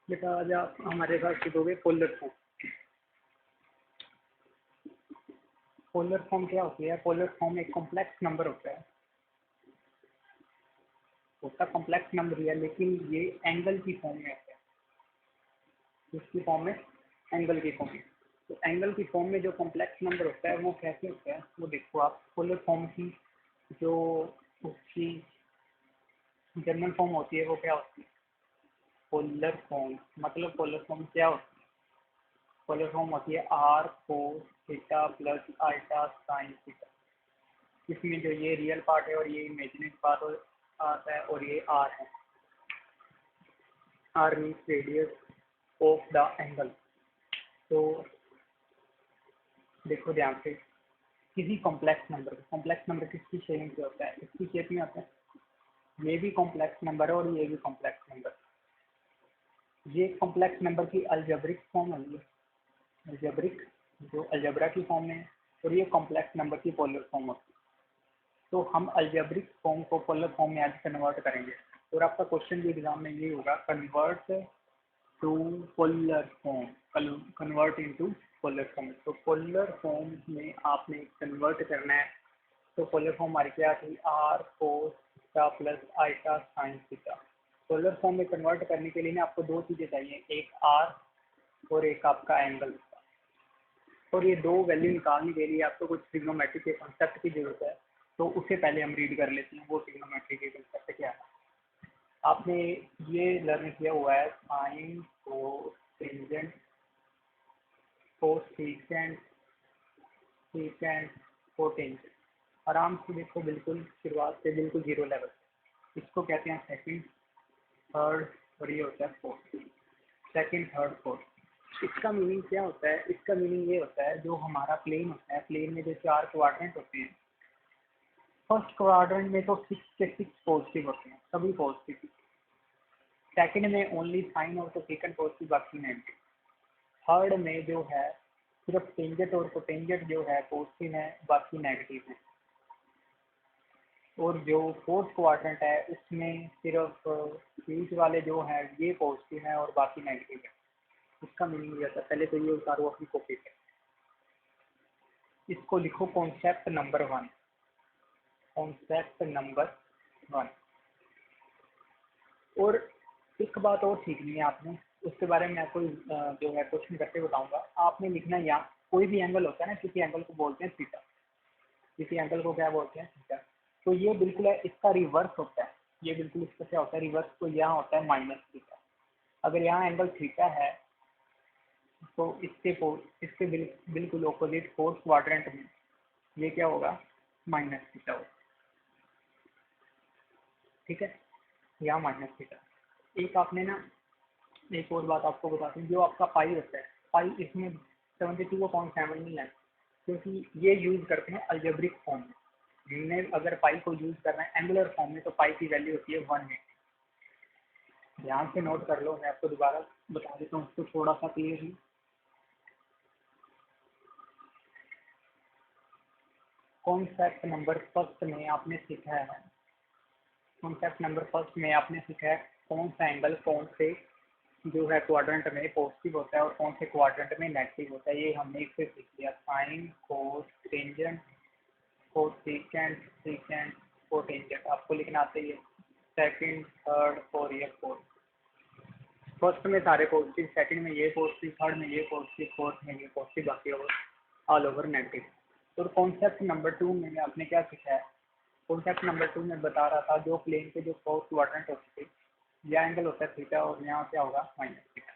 बेटा आज आप हमारे साथ सीखोगे पोलर फॉर्म। पोलर फॉर्म क्या होती है? पोलर फॉर्म एक कॉम्प्लेक्स नंबर होता है, उसका कॉम्प्लेक्स नंबर ही है, लेकिन ये एंगल की फॉर्म में होता है। किसकी फॉर्म में? एंगल की फॉर्म में। तो एंगल की फॉर्म में जो कॉम्प्लेक्स नंबर होता है वो कैसे होता है वो देखो आप। पोलर फॉर्म की जो उसकी जनरल फॉर्म होती है वो क्या होती है? पोलर फॉर्म मतलब पोलर फॉर्म क्या होती है? पोलर फॉर्म होती है R cos theta plus iota sine theta. इसमें जो ये रियल पार्ट है और ये इमेजिनरी पार्ट आता है और ये आर है। R means radius of the angle. तो देखो ध्यान से, किसी कॉम्प्लेक्स नंबर किसकी शेप में होता है? इसकी शेप में होता है। ये भी कॉम्प्लेक्स नंबर है और ये भी कॉम्प्लेक्स नंबर। ये कॉम्प्लेक्स नंबर की अलजेब्रिक फॉर्म है, ये अलजेब्रिक जो अलजेब्रा की फॉर्म में है, और ये कॉम्प्लेक्स नंबर की पोलर फॉर्म होती है। तो हम अलजेब्रिक फॉर्म को पोलर फॉर्म में आज कन्वर्ट करेंगे और आपका क्वेश्चन भी एग्जाम में ये होगा, convert to polar form, convert into polar form. तो पोलर फॉर्म में आपने कन्वर्ट करना है। तो पोलर फॉर्म हमारी क्या थी? R cos theta plus iota sine theta. Polar form में कन्वर्ट करने के लिए ना आपको दो चीज़ें चाहिए, एक आर और एक आपका एंगल। और ये दो वैल्यू निकालने के लिए आपको कुछ ट्रिग्नोमेट्री के कॉन्सेप्ट की जरूरत है। तो उससे पहले हम रीड कर लेते हैं वो ट्रिग्नोमेट्री के कॉन्सेप्ट क्या है। आपने ये लर्न किया हुआ है sign cos tangent cosecant secant cotangent. आराम से देखो, बिल्कुल शुरुआत से बिल्कुल जीरो लेवल। इसको कहते हैं सेकंड, थर्ड और ये होता है फोर्थ। Second, third, fourth. इसका मीनिंग क्या होता है? इसका मीनिंग ये होता है, जो हमारा प्लेन होता है, प्लेन में जो चार क्वाड्रेंट होते हैं, फर्स्ट क्वाड्रेंट में तो 6 के 6 पॉजिटिव होते हैं, सभी पॉजिटिव। सेकंड में ओनली साइन और कोसेकेंट पॉजिटिव, बाकी नेगेटिव। थर्ड में जो है सिर्फ टेंजेंट और कोटेंजेंट जो है पॉजिटिव है, बाकी नेगेटिव है। और जो फोर्थ क्वाड्रेंट है उसमें सिर्फ बीच वाले जो है ये पॉजिटिव है और बाकी नेगेटिव है। इसका मीनिंग ये था। पहले तो ये उतारो अपनी कॉपी पे, इसको लिखो कॉन्सेप्ट नंबर 1। Concept number 1। और एक बात और सीखनी है आपने, उसके बारे में आपको जो है क्वेश्चन करके बताऊंगा। आपने लिखना यहाँ कोई भी एंगल होता है ना, किसी एंगल को बोलते हैं थीटा। किसी एंगल को क्या बोलते हैं? थीटा। तो ये बिल्कुल है, इसका रिवर्स होता है। ये बिल्कुल इसका क्या होता है? रिवर्स। तो यहाँ होता है माइनस थीटा। अगर यहाँ एंगल थीटा है तो इसके बिल्कुल ऑपोजिट फोर्थ क्वाड्रेंट में ये क्या होगा? माइनस थीटा होगा। ठीक है, यहाँ माइनस थीटा। एक आपने ना एक और बात आपको बता दूँ, जो आपका पाई होता है, पाई इसमें 72.7 नहीं है, क्योंकि ये यूज़ करते हैं अलजेब्रिक फॉर्म में। हमने अगर पाई को यूज़ करना है एंगुलर फॉर्म में तो पाई की वैल्यू होती है 180। ध्यान से नोट कर लो, मैं आपको दोबारा बता देता हूँ उसको थोड़ा सा क्लियरली। कॉन्सेप्ट नंबर फर्स्ट में आपने सीखा है, कॉन्सेप्ट नंबर फर्स्ट में आपने सीखा है कौन सा एंगल कौन से जो है क्वाड्रेंट में पॉजिटिव होता है और कौन से क्वाड्रेंट में नेगेटिव होता है। ये हमने एक से सीख लिया, sign cos tangent cosecant secant cotangent. आपको लिखना आता है सेकंड, थर्ड और ये फोर्थ। फर्स्ट में सारे पॉजिटिव, सेकंड में ये पॉजिटिव, थर्ड में ये पॉजिटिव, फोर्थ में ये पॉजिटिव, बाकी ऑल ओवर नेगेटिव। तो कॉन्सेप्ट नंबर 2 में आपने क्या सीखा है? कॉन्सेप्ट नंबर 2 में बता रहा था, जो प्लेन के जो फोर्थ क्वाड्रेंट होते थे, यह एंगल होता है थीटा और यहाँ क्या होगा? Minus theta.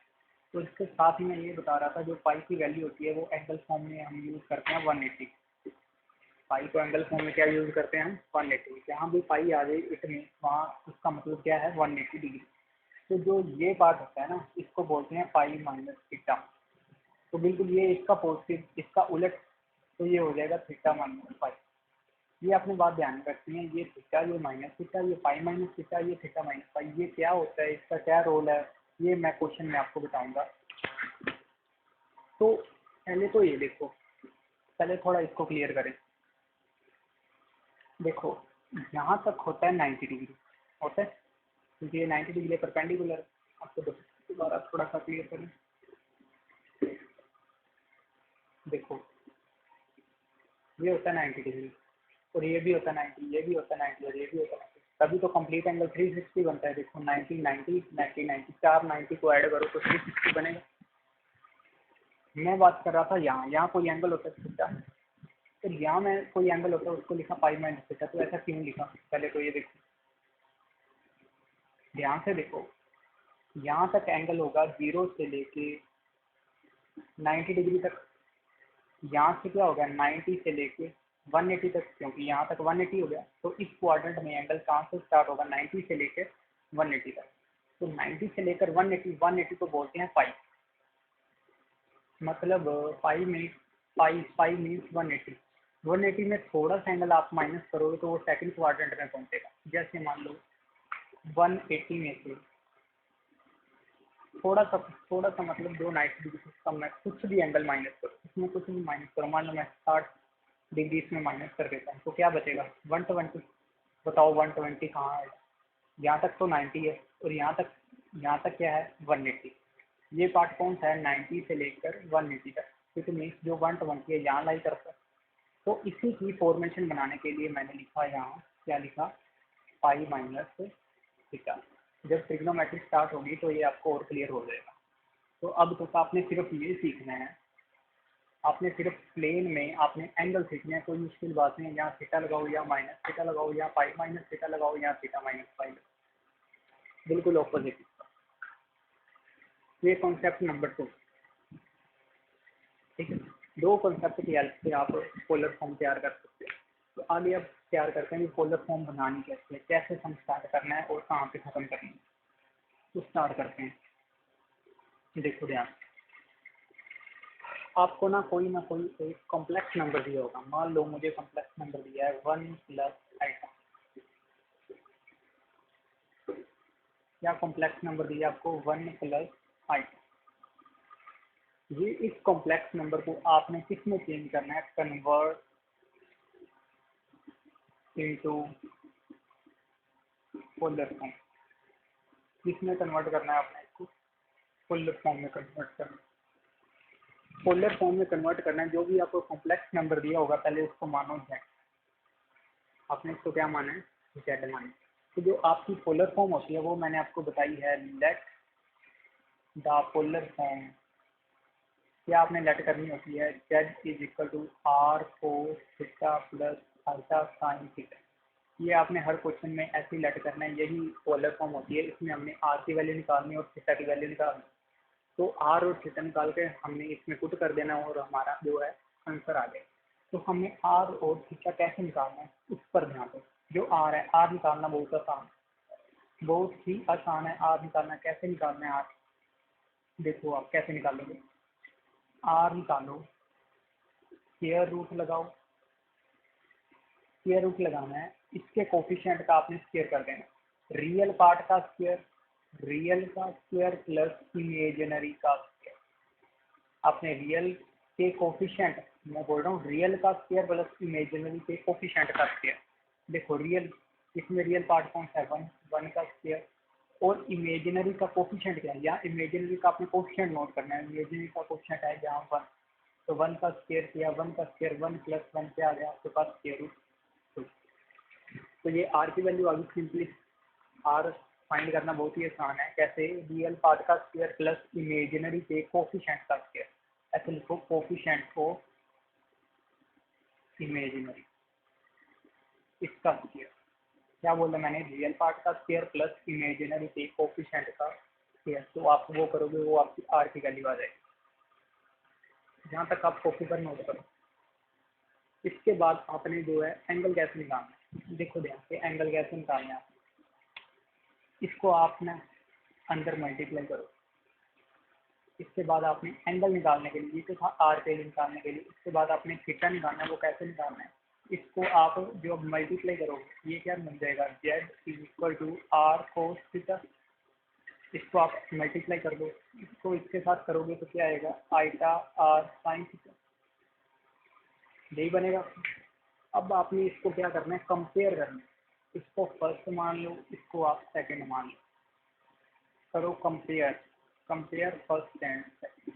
तो इसके साथ ही मैं ये बता रहा था, जो पाई की वैल्यू होती है वो एंगल फॉर्म में हम यूज़ करते हैं 180। पाई को एंगल फॉर्म में क्या यूज़ करते हैं हम? 180। जहाँ भी पाई आ जाए इट में, वहाँ उसका मतलब क्या है? 180 डिग्री। तो जो ये पार्ट होता है ना, इसको बोलते हैं पाई माइनस थीटा। तो बिल्कुल ये इसका पॉजिटिव, इसका उलट, तो ये हो जाएगा थीटा माइनस पाई। ये अपनी बात ध्यान रखती है, ये थीटा, ये माइनस थीटा, ये पाई माइनस थीटा, ये थीटा माइनस पाई, ये क्या होता है, इसका क्या रोल है, ये मैं क्वेश्चन में आपको बताऊंगा। तो पहले तो ये देखो, पहले थोड़ा इसको क्लियर करें। देखो यहाँ तक होता है 90 डिग्री होता है, क्योंकि ये 90 डिग्री परपेंडिकुलर। आपको दोबारा थोड़ा सा क्लियर करें। देखो ये होता है 90 डिग्री, और ये भी होता है 90, ये भी होता है 90, और ये भी होता है 90, तभी तो कंप्लीट एंगल 360 बनता है। देखो 90 90 90 90, चार 90 को ऐड करो तो 360 बनेगा। मैं बात कर रहा था यहाँ कोई एंगल होता है थीटा, तो यहाँ में कोई एंगल होता है उसको लिखा पाई माइनस थीटा, तो ऐसा क्यों लिखा? पहले तो ये देखो, ध्यान से देखो, यहाँ तक एंगल होगा 0 से लेके 90 डिग्री तक, यहाँ से क्या होगा 90 से लेके 180 तक, क्योंकि यहाँ तक 180 हो गया, तो इस क्वाड्रेंट में एंगल कहाँ से स्टार्ट होगा 90 से लेकर 180 तक। तो 90 से लेकर 180 को बोलते हैं पाई, मतलब पाई में पाई मीन्स 180 में थोड़ा सा एंगल आप माइनस करोगे तो वो सेकंड क्वाड्रेंट में पहुंचेगा। जैसे मान लो 180 में से थोड़ा सा मतलब 290 डिग्री से कम है, कुछ भी एंगल माइनस करो, इसमें कुछ भी माइनस करो, मान लो मैं 60 डिग्री इसमें माइनस कर देता हूँ, तो क्या बचेगा 120। बताओ 120 कहाँ है? यहाँ तक तो 90 है, और यहाँ तक क्या है 180। ये पार्ट कौन सा है 90 से लेकर 180 तक, क्योंकि मीन्स जो 120 है यहाँ लाई करता है। तो इसी की फॉर्मेशन बनाने के लिए मैंने लिखा यहाँ, क्या लिखा, पाई माइनस थीटा। जब ट्रिग्नोमेट्री स्टार्ट होगी तो ये आपको और क्लियर हो जाएगा। तो अब तक आपने सिर्फ ये सीखना है, आपने सिर्फ प्लेन में आपने एंगल सीखना है, कोई मुश्किल बात नहीं है। यहाँ थीटा लगाओ या माइनस थीटा लगाओ, या पाई माइनस थीटा लगाओ, या थीटा माइनस पाई, बिल्कुल ऑपोजिट। ये कॉन्सेप्ट नंबर 2, ठीक है। दो कॉन्सेप्ट की हेल्प से आप पोलर फॉर्म तैयार कर सकते हैं। तो आगे अब तैयार करते हैं कि पोलर फॉर्म बनानी कैसे है, कैसे हम स्टार्ट करना है और कहाँ पे खत्म करना है। तो स्टार्ट करते हैं। देखो ध्यान, आपको ना कोई एक कॉम्प्लेक्स नंबर दिया होगा। मान लो मुझे कॉम्प्लेक्स नंबर दिया है 1 प्लस आइटा, या कॉम्प्लेक्स नंबर दिया आपको 1 प्लस आइटा। ये इस कॉम्प्लेक्स नंबर को आपने किस में चेंज करना है, कन्वर्ट इनटू पोलर फॉर्म। किसमें कन्वर्ट करना है आपने इसको, पोलर फॉर्म में कन्वर्ट करना है। पोलर फॉर्म में कन्वर्ट करना है, जो भी आपको कॉम्प्लेक्स नंबर दिया होगा पहले उसको मानो जेड, आपने इसको क्या माना है जेड माना। तो जो आपकी पोलर फॉर्म होती है वो मैंने आपको बताई है, लेट द पोलर फॉर्म, क्या आपने लेट करनी होती है, Z is equal to R cos theta plus alpha sine theta. ये आपने हर क्वेश्चन में ऐसे ही लेट करना है, यही पोलर फॉर्म होती है। इसमें हमने आर की वैल्यू निकालनी और थीटा की वैल्यू निकालनी, तो आर और थीटा निकाल के हमने इसमें पुट कर देना और हमारा जो है आंसर आ गया। तो हमें आर और थीटा कैसे निकालना है उस पर ध्यान दो। जो आर है, आर निकालना बहुत आसान, बहुत ही आसान है आर निकालना। कैसे निकालना है आर, देखो आप कैसे निकालोगे। आर निकालो, स्क्वायर रूट लगाओ, स्क्वायर रूट लगाना है, इसके कोफिशिएंट का आपने स्क्वायर कर देना। रियल पार्ट का स्क्वायर, रियल का स्क्वायर प्लस इमेजिनरी का स्क्वायर। आपने रियल के कोफिशिएंट, मैं बोल रहा हूँ रियल का स्क्वायर प्लस इमेजिनरी के कोफिशिएंट का स्क्वायर। देखो रियल, इसमें रियल पार्ट कौन सा है 1 का स्क्वायर, और इमेजिनरी का कोफिशिएंट क्या है, यहाँ इमेजिनरी का आपने कोफिशिएंट नोट करना है। इमेजिनरी का कोफिशिएंट है यहाँ 1, तो 1 का स्क्वायर किया, 1 का स्क्वायर 1 प्लस 1 से आ गया आपके पास स्क्वायर रूट 2। तो ये आर की वैल्यू आ गई। सिंपली आर फाइंड करना बहुत ही आसान है। कैसे, रियल पार्ट का स्क्वायर प्लस इमेजिनरी के कोफिशिएंट का स्क्वायर। ऐसे लिखो कोफिशिएंट को इमेजिनरी, इसका स्क्वायर। क्या बोला मैंने, रियल पार्ट का स्क्वायर प्लस इमेजिनरी के कोफिशिएंट का स्क्वायर। तो आप वो करोगे वो आपकी आर की वैल्यू आ जाएगी। जहाँ तक आप कॉपी पर नोट करो। इसके बाद आपने जो है एंगल कैसे निकालना है, देखो ध्यान से एंगल कैसे निकालना है। इसको आप ना अंदर मल्टीप्लाई करो। इसके बाद आपने एंगल निकालने के लिए, ये तो था आर के लिए निकालने के लिए, इसके बाद आपने थीटा निकालना है। वो कैसे निकालना है, इसको आप जो मल्टीप्लाई करोगे ये क्या बन जाएगा, Z is equal to R cos theta. इसको आप मल्टीप्लाई कर दो, इसको इसके साथ करोगे तो क्या आएगा, आइटा आर साइन थीटा, यही बनेगा। अब आपने इसको क्या करना है, कंपेयर करना है। इसको फर्स्ट मान लो, इसको आप सेकंड मान लो, करो compare. Compare first and second.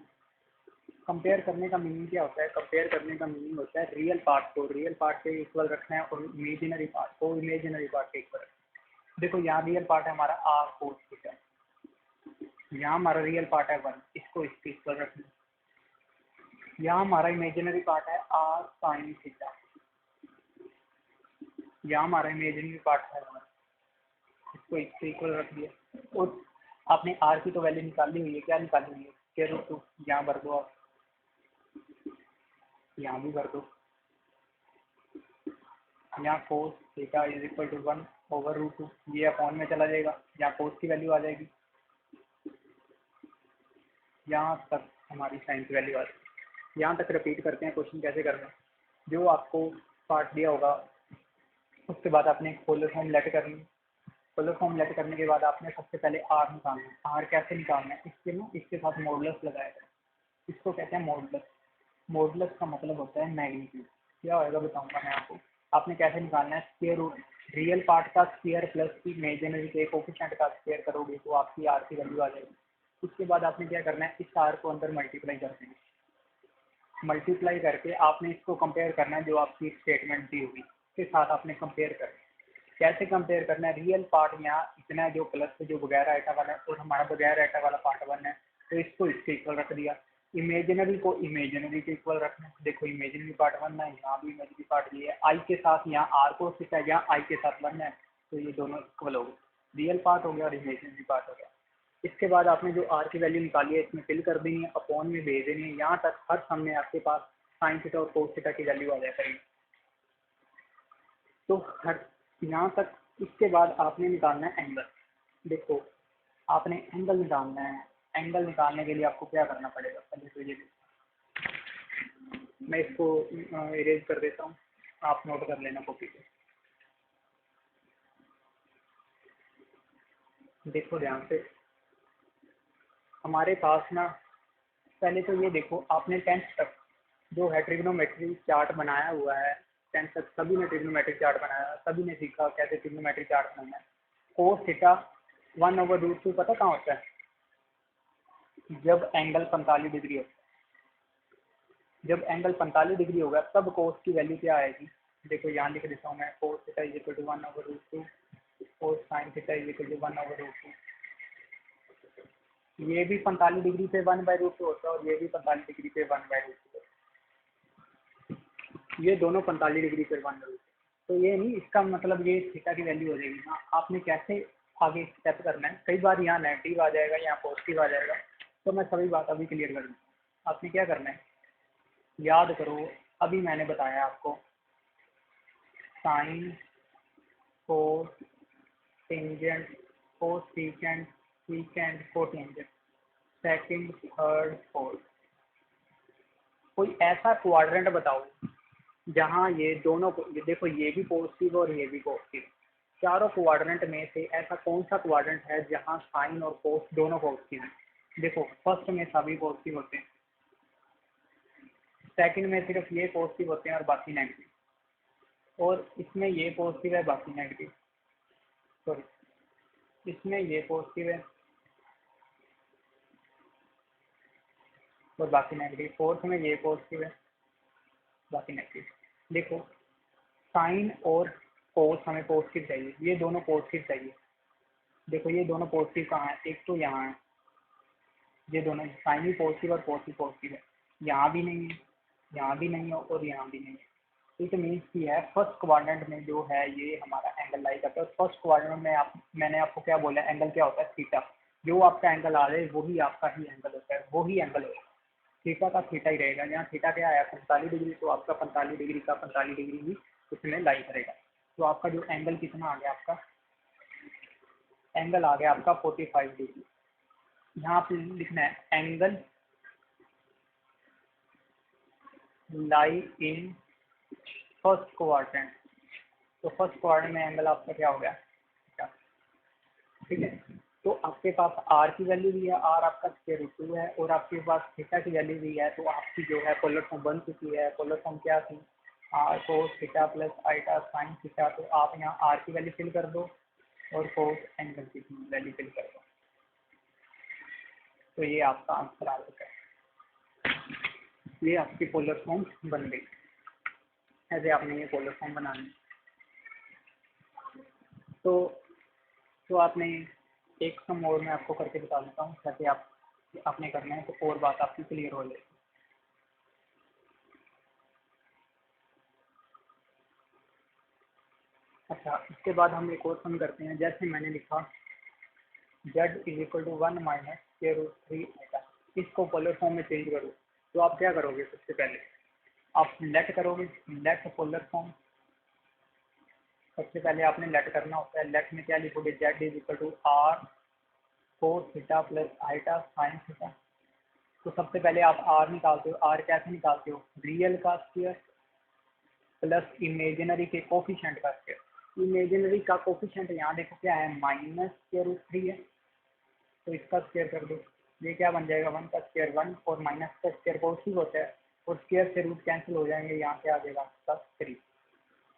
Compare करने का मीनिंग क्या होता है? कंपेयर करने का मीनिंग होता है रियल पार्ट को रियल पार्ट के इक्वल रखना है और इमेजिनरी पार्ट को इमेजिनरी पार्ट के इक्वल रखना है। देखो यहाँ रियल पार्ट है हमारा आर कोस थीटा, यहाँ हमारा रियल पार्ट है 1, इसको इसके इक्वल रखना है। यहाँ हमारा इमेजिनरी पार्ट है आर साइन थीटा, यहाँ हमारा इमेजिनरी पार्ट है 1, इसको इसके इक्वल रख दिया। और आपने आर की तो वैल्यू निकाली हुई है, क्या निकाली हुई है? स्क्वायर रूट 2, यहाँ भर दो आप, यहाँ भी भर दो। यहाँ cos theta is equal to 1/√2, ये अपॉन में चला जाएगा, यहाँ कोस की वैल्यू आ जाएगी, यहाँ तक हमारी साइन की वैल्यू आ जाएगी। यहाँ तक रिपीट करते हैं क्वेश्चन कैसे करना है। जो आपको पार्ट दिया होगा उसके बाद आपने पोलर फॉर्म लेट करनी। पोलर फॉर्म लेट करने के बाद आपने सबसे पहले आर निकालना है। आर कैसे निकालना है? इसके साथ मॉडुलस लगाएगा, इसको कहते हैं मॉडुलस। मॉडुलस का मतलब होता है मैग्नीट्यूड। क्या होगा बताऊंगा मैं आपको। आपने कैसे निकालना है? स्क्वायर रूट रियल पार्ट का स्क्वायर प्लस की इमेजिनरी के कोफिशिएंट का स्क्वायर करोगे तो आपकी आर की वैल्यू आ जाएगी। उसके बाद आपने क्या करना है? इस आर को अंदर मल्टीप्लाई कर देंगे। मल्टीप्लाई करके आपने इसको कंपेयर करना है जो आपकी स्टेटमेंट दी होगी उसके साथ आपने कंपेयर करना है। कैसे कंपेयर करना है? रियल पार्ट यहाँ इतना है जो प्लस है, जो बगैर आइटा वाला है, और हमारा बगैर आइटा वाला पार्ट 1 है, तो इसको इसके इक्वल रख दिया। इमेजिनरी को इमेजिनरी के इक्वल रखना है। देखो इमेजिनरी पार्ट 1 है, यहाँ भी इमेजिनरी पार्ट ये है। आई के साथ यहाँ आर को है, यहाँ आई के साथ 1 है, तो ये दोनों इक्वल हो गए। रियल पार्ट हो गया और इमेजिनरी पार्ट हो गया। इसके बाद आपने जो आर की वैल्यू निकाली है इसमें फिल कर देनी है, अपॉन में भेज देनी है। यहाँ तक हर सम में आपके पास साइन थीटा और कोस थीटा की वैल्यू आ जाए करेगी। तो हर यहाँ तक। इसके बाद आपने निकालना है एंगल। देखो आपने एंगल निकालना है। एंगल निकालने के लिए आपको क्या करना पड़ेगा? पहले तो ये मैं इसको इरेज कर देता हूँ, आप नोट कर लेना कॉपी पे। देखो ध्यान से, हमारे पास ना पहले तो ये देखो, आपने 10th तक जो है ट्रिग्नोमेट्री चार्ट बनाया हुआ है। 10th तक सभी ने ट्रिग्नोमेट्री चार्ट बनाया है, सभी ने सीखा कैसे ट्रिग्नोमेट्री चार्ट बनाना है। कोस थीटा 1/√2 पता कहाँ होता है? जब एंगल 45 डिग्री हो। जब एंगल 45 डिग्री होगा तब कोस की वैल्यू क्या आएगी? देखो यहाँ लिख देता हूँ मैं, cos theta is equal to 1/√2, cos sine theta is equal to 1/√2। ये भी 45 डिग्री पे 1/√2 होता है और ये भी 45 डिग्री पे 1/√2 होता है। ये दोनों 45 डिग्री पे 1/√2। तो ये नहीं, इसका मतलब ये थीटा की वैल्यू हो जाएगी। हाँ, आपने कैसे आगे स्टेप करना है। कई बार यहाँ नेगेटिव आ जाएगा, यहाँ पॉजिटिव आ जाएगा, तो मैं सभी बात अभी क्लियर कर दूँ। आपने क्या करना है, याद करो अभी मैंने बताया आपको sine, cos, tangent, cosecant, secant, cotangent, second, third, fourth. कोई ऐसा क्वाड्रेंट बताओ जहाँ ये दोनों देखो ये भी पॉजिटिव और ये भी पॉजिटिव। चारों क्वाड्रेंट में से ऐसा कौन सा क्वाड्रेंट है जहाँ साइन और कोस दोनों पॉजिटिव हैं? देखो फर्स्ट में सभी पॉजिटिव होते हैं, सेकंड में सिर्फ ये पॉजिटिव होते हैं और बाकी नेगेटिव, और इसमें ये पॉजिटिव है बाकी नेगेटिव, सॉरी इसमें ये पॉजिटिव है और बाकी नेगेटिव, फोर्थ में ये पॉजिटिव है बाकी नेगेटिव। देखो साइन और कोस हमें पॉजिटिव चाहिए, ये दोनों पॉजिटिव चाहिए। देखो ये दोनों पॉजिटिव कहाँ है? एक तो यहाँ है, ये दोनों साइन भी पॉजिटिव और कोस भी पॉजिटिव है। यहाँ भी नहीं है, यहाँ भी नहीं है और यहाँ भी नहीं है। इट मीन्स की है फर्स्ट क्वाड्रेंट में जो है ये हमारा एंगल लाई करता है। फर्स्ट क्वाड्रेंट में मैंने आपको क्या बोला, एंगल क्या होता है? थीटा। जो आपका एंगल आ जाए वही आपका ही एंगल होता है, वही एंगल होगा। थीटा का थीटा ही रहेगा। यहाँ थीटा क्या आया 45 डिग्री, तो आपका 45 डिग्री का 45 डिग्री ही उसमें लाई करेगा। तो आपका जो एंगल कितना आ गया? आपका एंगल आ गया आपका 45 डिग्री। यहाँ पे लिखना है angle lie in first quadrant. तो फर्स्ट क्वाड्रेंट में एंगल आपका क्या हो गया? ठीक है। तो आपके पास आर की वैल्यू भी है, आर आपका √2 है, और आपके पास थीटा की वैल्यू भी है। तो आपकी जो है पोलर फॉर्म बन चुकी है। पोलर फॉर्म क्या थी? R cos theta plus iota sine theta. तो आप यहाँ आर की वैल्यू फिल कर दो और कोस एंगल की वैल्यू फिल कर दो। तो ये आपका आंसर आ चुका है। ये आपकी पोलर फॉर्म बन गई। ऐसे आपने ये पोलर फॉर्म बनानी। तो आपने एक सम और मैं आपको करके बता देता हूँ, ताकि आपने करना है तो और बात आपकी क्लियर हो जाए। अच्छा, इसके बाद हम एक और सम करते हैं। जैसे मैंने लिखा z is equal to 1 minus square root 3 iota. इसको पोलर फॉर्म में चेंज करो तो आप क्या करोगे? सबसे पहले आप लेट करोगे, लेट पोलर फॉर्म। सबसे पहले आपने लेट करना होता है। लेट में क्या लिखोगे? z is equal to r cos theta plus iota sine theta. तो सबसे पहले आप r निकालते हो। r कैसे निकालते हो? रियल का स्क्वायर प्लस इमेजिनरी के कोफिशिएंट का स्क्वायर। इमेजिनरी का कोफिशिएंट यहाँ देखो क्या है? माइनस स्क्वायर रूट 3 है, तो इसका स्क्वायर कर दो। ये क्या बन जाएगा? 1 का स्क्वायर 1 और माइनस का स्क्वायर पॉजिटिव होता है, और स्क्वायर से रूट कैंसिल हो जाएंगे, यहाँ से आ जाएगा प्लस 3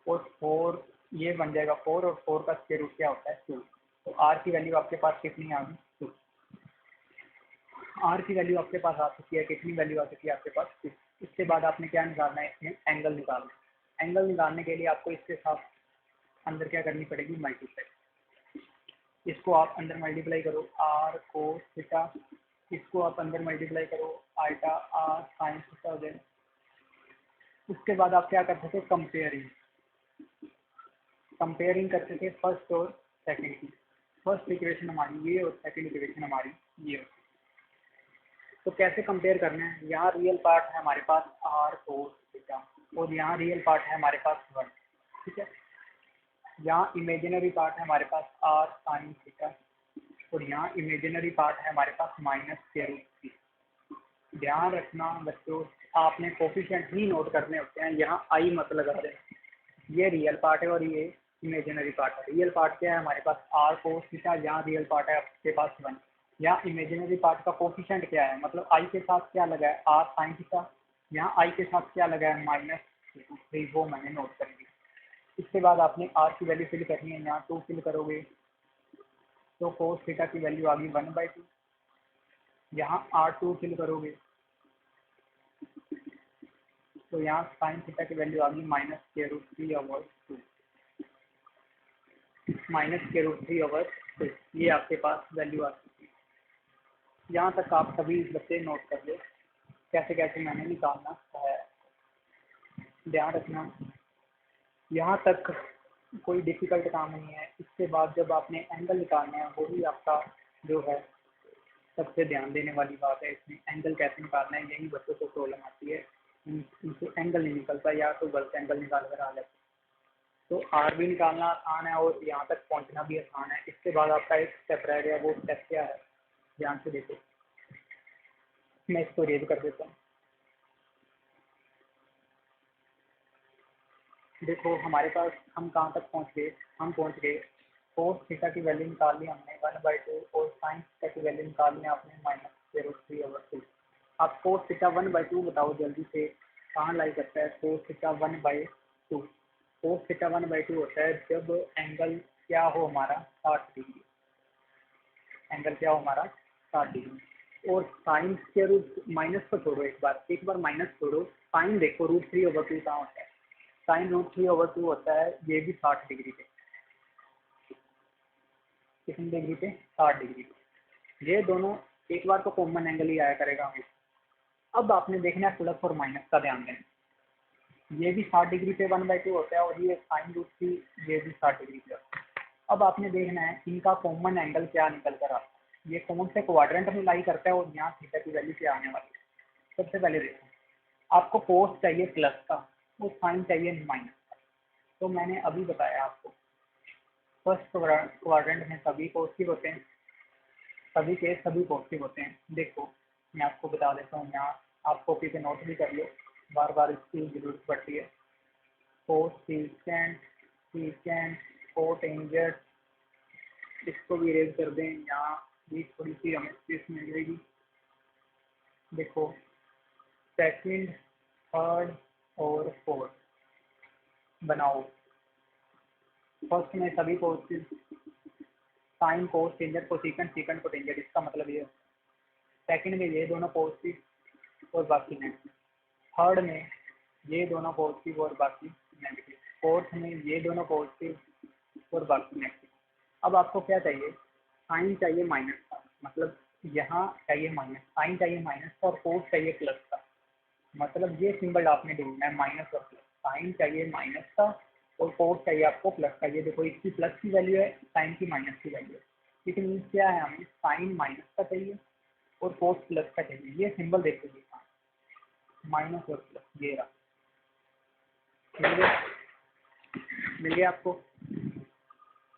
और 4। ये बन जाएगा 4 और 4 का स्क्वायर रूट क्या होता है? 2। तो आर की वैल्यू आपके पास कितनी आ गई? 2। आर की वैल्यू आपके पास आ चुकी है। कितनी वैल्यू आ चुकी है आपके पास? 2। इसके बाद आपने क्या निकालना है? इसमें एंगल निकालना है। एंगल निकालने के लिए आपको इसके साथ अंदर क्या करनी पड़ेगी? मल्टीप्लाई। इसको आप अंदर मल्टीप्लाई करो आर कोस थीटा, इसको आप अंदर मल्टीप्लाई करो आइटा आर साइन थीटा हो जाए। उसके बाद आप क्या करते थे? कंपेयरिंग। कंपेयरिंग करते थे फर्स्ट और सेकंड की। फर्स्ट इक्वेशन हमारी ये और सेकंड इक्वेशन हमारी ये। तो कैसे कंपेयर करना है? यहाँ रियल पार्ट है हमारे पास आर कोस थीटा, और यहाँ रियल पार्ट है हमारे पास 1। ठीक है, यहाँ इमेजिनरी पार्ट है हमारे पास आर साइन थीटा, और यहाँ इमेजिनरी पार्ट है हमारे पास माइनस स्क्वायर रूट 3। ध्यान रखना बच्चों, आपने कोफिशिएंट ही नोट करने होते हैं। यहाँ आई मत लगा दें। ये रियल पार्ट है और ये इमेजिनरी पार्ट है। रियल पार्ट क्या है हमारे पास? R cos theta. यहाँ रियल पार्ट है आपके पास 1। यहाँ इमेजिनरी पार्ट का कोफिशिएंट क्या है? मतलब आई के साथ क्या लगा है? R sine theta. यहाँ आई के साथ क्या लगा है? माइनस 3। वो मैंने नोट कर दी। इसके बाद आपने आर की वैल्यू फिल करनी है। यहाँ 2 फिल करोगे तो कोस थीटा की वैल्यू आ गई 1/2। यहाँ R2 फिल करोगे तो यहाँ साइन थीटा की वैल्यू आ गई minus square root 3/2। Minus square root 3/2 ये आपके पास वैल्यू आ चुकी है। यहाँ तक आप सभी बच्चे नोट कर लो कैसे कैसे मैंने निकालना है। ध्यान रखना, यहाँ तक कोई डिफ़िकल्ट काम नहीं है। इसके बाद जब आपने एंगल निकालना है, वही आपका जो है सबसे ध्यान देने वाली बात है। इसमें एंगल कैसे निकालना है, यही बच्चों को प्रॉब्लम आती है। इनसे एंगल नहीं निकलता, या तो गलत एंगल निकाल कर आ जाता है। तो आर भी निकालना आसान है और यहाँ तक पहुँचना भी आसान है। इसके बाद आपका एक स्टेप रह गया। वो स्टेप क्या है? ध्यान से देखो, मैं इसको रेज कर देता हूँ। देखो हमारे पास हम कहाँ तक पहुँच गए? हम पहुँच गए कोस थीटा की वैल्यू निकाल ली हमने 1/2, और साइन थीटा की वैल्यू निकाल ली आपने माइनस स्क्वायर रूट 3/2। आप कोस थीटा 1/2 बताओ जल्दी से, कहाँ लाई करता है कोस थीटा 1/2? कोस थीटा 1/2 होता है जब एंगल क्या हो हमारा? 60 डिग्री। एंगल क्या हो हमारा? 60 डिग्री। और साइन स्क्वायर रूट, माइनस को छोड़ो, एक बार माइनस छोड़ो। साइन देखो रूट 3/2 कहाँ होता है? साइन रूट 3/2 होता है ये भी 60 डिग्री पे। कितनी डिग्री पे? 60 डिग्री पे। ये दोनों एक बार तो कॉमन एंगल ही आया करेगा हमेशा। अब आपने देखना है प्लस और माइनस का, ध्यान देना। ये भी 60 डिग्री पे 1/2 होता है, और ये साइन रूट 3 ये भी 60 डिग्री पे होता है। अब आपने देखना है इनका कॉमन एंगल क्या निकल कर आता है, ये कौन से क्वाड्रेंट में लाई करता है, और यहाँ थीटा की वैल्यू क्या आने वाली है। सबसे पहले देखो, आपको कोस चाहिए प्लस का और साइन चाहिए माइनस का। तो मैंने अभी बताया आपको, फर्स्ट क्वाड्रेंट में सभी पॉजिटिव होते हैं, सभी के सभी पॉजिटिव होते हैं। देखो मैं आपको बता देता हूँ, यहाँ आप कॉपी पे नोट भी कर लो, बार बार इसकी जरूरत पड़ती है। कोस सीकेंट, सीकेंट कोट इंजर्ड, इसको भी इरेज कर दें। यहाँ भी थोड़ी सी हमें स्पेस मिल जाएगी। देखो सेकंड, थर्ड और फोर्थ बनाओ। फर्स्ट में सभी positive, sine cos tangent cosecant, secant cotangent. इसका मतलब ये सेकंड में ये दोनों पॉजिटिव और बाकी नेगेटिव, थर्ड में ये दोनों पॉजिटिव और बाकी नेगेटिव, फोर्थ में ये दोनों पॉजिटिव और बाकी नेगेटिव। अब आपको क्या चाहिए, साइन चाहिए माइनस का, मतलब यहाँ चाहिए माइनस, साइन चाहिए माइनस का और कोस चाहिए प्लस का, मतलब ये सिंबल आपने ढूंढना है माइनस और प्लस। साइन चाहिए माइनस का और कोस चाहिए आपको प्लस का। ये देखो इसकी प्लस की वैल्यू है, साइन की माइनस की वैल्यू है। इट मीन्स क्या है, हमें साइन माइनस का चाहिए और कोस प्लस का चाहिए। ये सिंबल देखो, माइनस और प्लस, ये रहा, मिल गया आपको।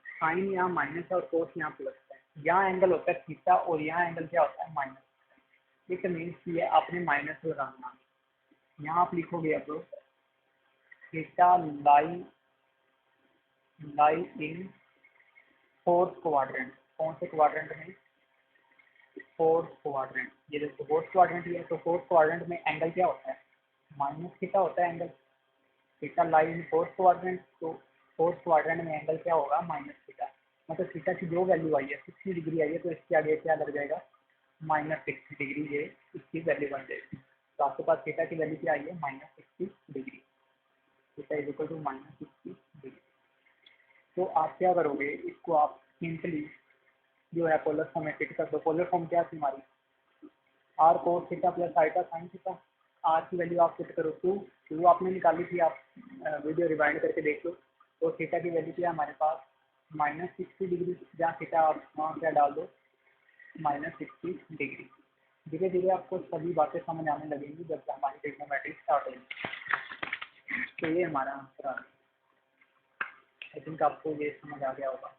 साइन यहाँ माइनस है और कोस यहाँ प्लस है। यहाँ एंगल होता है थीटा और यहाँ एंगल क्या होता है, माइनस। इट मीन्स ये आपने माइनस लगाना। यहाँ आप लिखोगे अब theta lie in fourth quadrant. कौन से क्वाड्रेंट में, फोर्थ क्वाड्रेंट। ये देखो फोर्थ क्वाड्रेंट ही है, तो फोर्थ क्वाड्रेंट में एंगल क्या होता है, माइनस थीटा होता है angle. Theta lie in fourth quadrant, तो फोर्थ क्वाड्रेंट में एंगल क्या होगा, माइनस थीटा। मतलब थीटा की जो वैल्यू आई है 60 डिग्री आई है, तो इसके आगे क्या लग जाएगा, -60 डिग्री, ये इसकी वैल्यू बन जाएगी। तो आपके पास थीटा की वैल्यू क्या आई है, -60 degree. Theta is equal to -60 degree. तो आप क्या करोगे, इसको आप सिंपली जो है पोलर फॉर्म में फिट कर दो। पोलर फॉर्म क्या थी हमारी, R cos theta plus iota sine theta. R की वैल्यू आप फिट करो 2 आपने निकाली थी, आप वीडियो रिवाइंड करके देख लो। तो थीटा की वैल्यू क्या है हमारे पास, -60 डिग्री, जहाँ थीटा आप वहाँ क्या डाल दो, -60 डिग्री। धीरे धीरे आपको सभी बातें समझ आने लगेंगी जब हमारी ट्रिग्नोमेट्री स्टार्ट होगी। तो ये हमारा आंसर आ, आई थिंक आपको ये समझ आ गया होगा।